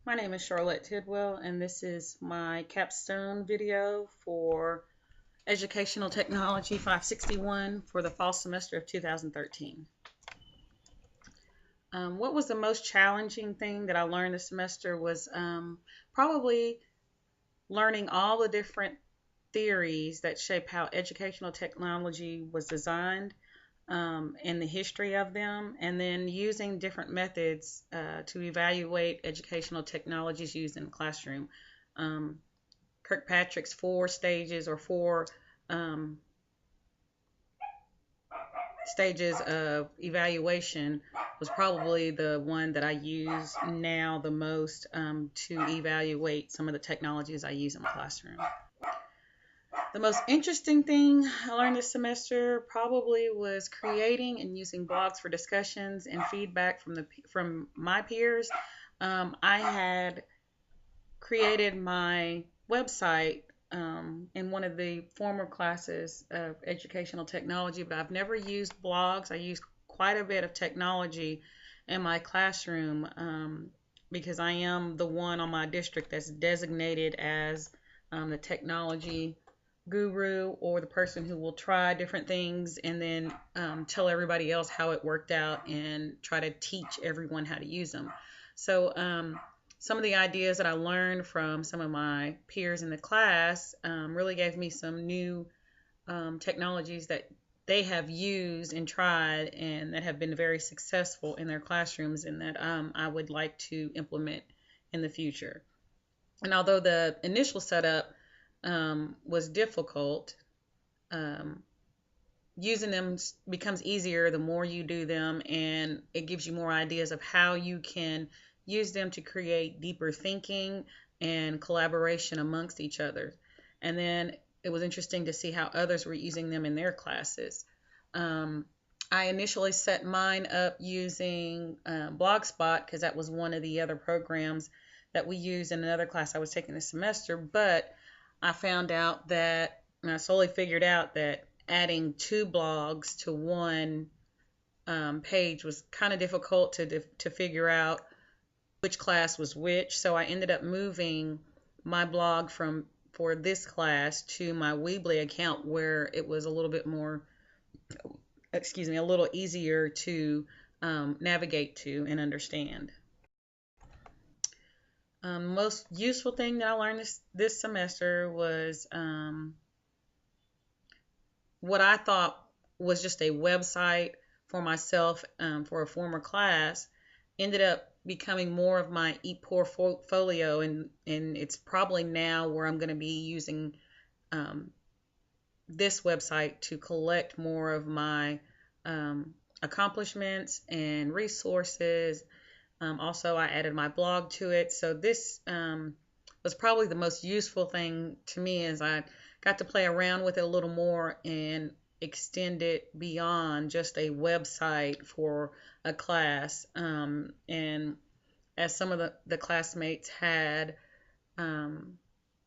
My name is Charlotte Tidwell, and this is my capstone video for Educational Technology 561 for the fall semester of 2013. What was the most challenging thing that I learned this semester was probably learning all the different theories that shape how educational technology was designed and the history of them, and then using different methods to evaluate educational technologies used in the classroom. Um, Kirkpatrick's four stages or four um, stages of evaluation was probably the one that I use now the most to evaluate some of the technologies I use in the classroom. The most interesting thing I learned this semester probably was creating and using blogs for discussions and feedback from my peers. I had created my website in one of the former classes of educational technology, but I've never used blogs. I use quite a bit of technology in my classroom because I am the one on my district that's designated as the technology guru or the person who will try different things and then tell everybody else how it worked out and try to teach everyone how to use them. So some of the ideas that I learned from some of my peers in the class really gave me some new technologies that they have used and tried and that have been very successful in their classrooms and that I would like to implement in the future. And although the initial setup was difficult, um, using them becomes easier the more you do them, and it gives you more ideas of how you can use them to create deeper thinking and collaboration amongst each other. And then it was interesting to see how others were using them in their classes. Um, I initially set mine up using Blogspot because that was one of the other programs that we used in another class I was taking this semester, but I found out that, and I slowly figured out that adding two blogs to one page was kind of difficult to figure out which class was which. So I ended up moving my blog from for this class to my Weebly account where it was a little bit more, a little easier to navigate to and understand. Most useful thing that I learned this semester was what I thought was just a website for myself for a former class ended up becoming more of my e-portfolio, and it's probably now where I'm going to be using um, this website to collect more of my accomplishments and resources. Also, I added my blog to it, so this was probably the most useful thing to me as I got to play around with it a little more and extend it beyond just a website for a class. And as some of the classmates had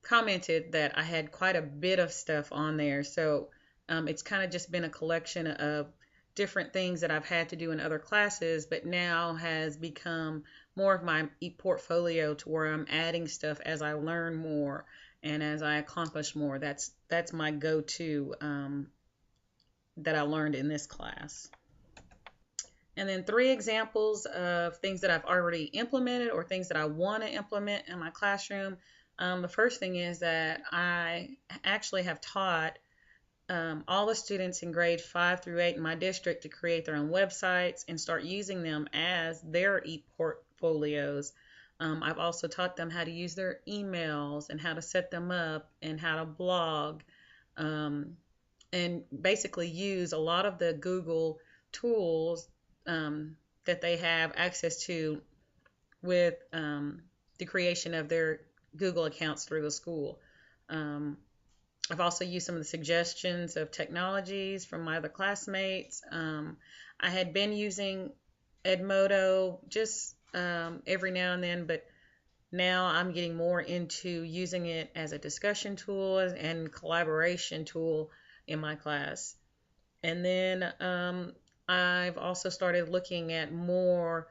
commented that I had quite a bit of stuff on there. So it's kind of just been a collection of different things that I've had to do in other classes, but now has become more of my portfolio to where I'm adding stuff as I learn more and as I accomplish more. That's my go-to that I learned in this class. And then three examples of things that I've already implemented or things that I want to implement in my classroom. The first thing is that I actually have taught all the students in grade 5 through 8 in my district to create their own websites and start using them as their e-portfolios. I've also taught them how to use their emails and how to set them up and how to blog, and basically use a lot of the Google tools that they have access to with the creation of their Google accounts through the school. I've also used some of the suggestions of technologies from my other classmates. I had been using Edmodo just every now and then, but now I'm getting more into using it as a discussion tool and collaboration tool in my class. And then I've also started looking at more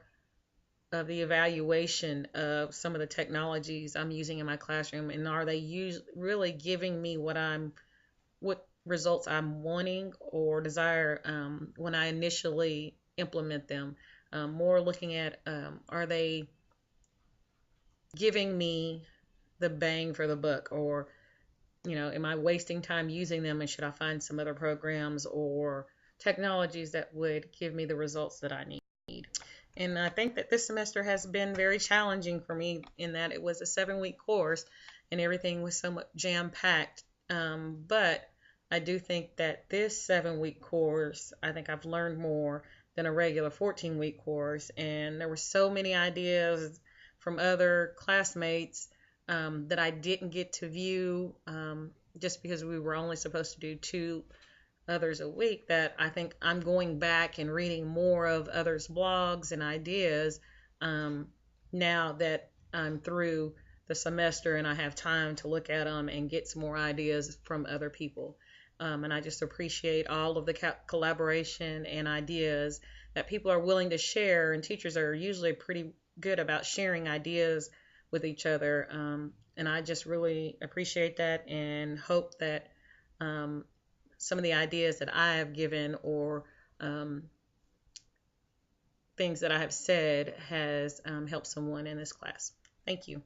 of the evaluation of some of the technologies I'm using in my classroom, and are they really giving me what results I'm wanting or desire when I initially implement them. More looking at are they giving me the bang for the buck, or am I wasting time using them, and should I find some other programs or technologies that would give me the results that I need? And I think that this semester has been very challenging for me in that it was a 7-week course and everything was somewhat jam-packed. But I do think that this 7-week course, I think I've learned more than a regular 14-week course. And there were so many ideas from other classmates that I didn't get to view just because we were only supposed to do 2 others a week, that I think I'm going back and reading more of others' blogs and ideas now that I'm through the semester and I have time to look at them and get some more ideas from other people. And I just appreciate all of the collaboration and ideas that people are willing to share, and teachers are usually pretty good about sharing ideas with each other. And I just really appreciate that and hope that some of the ideas that I have given or things that I have said has helped someone in this class. Thank you.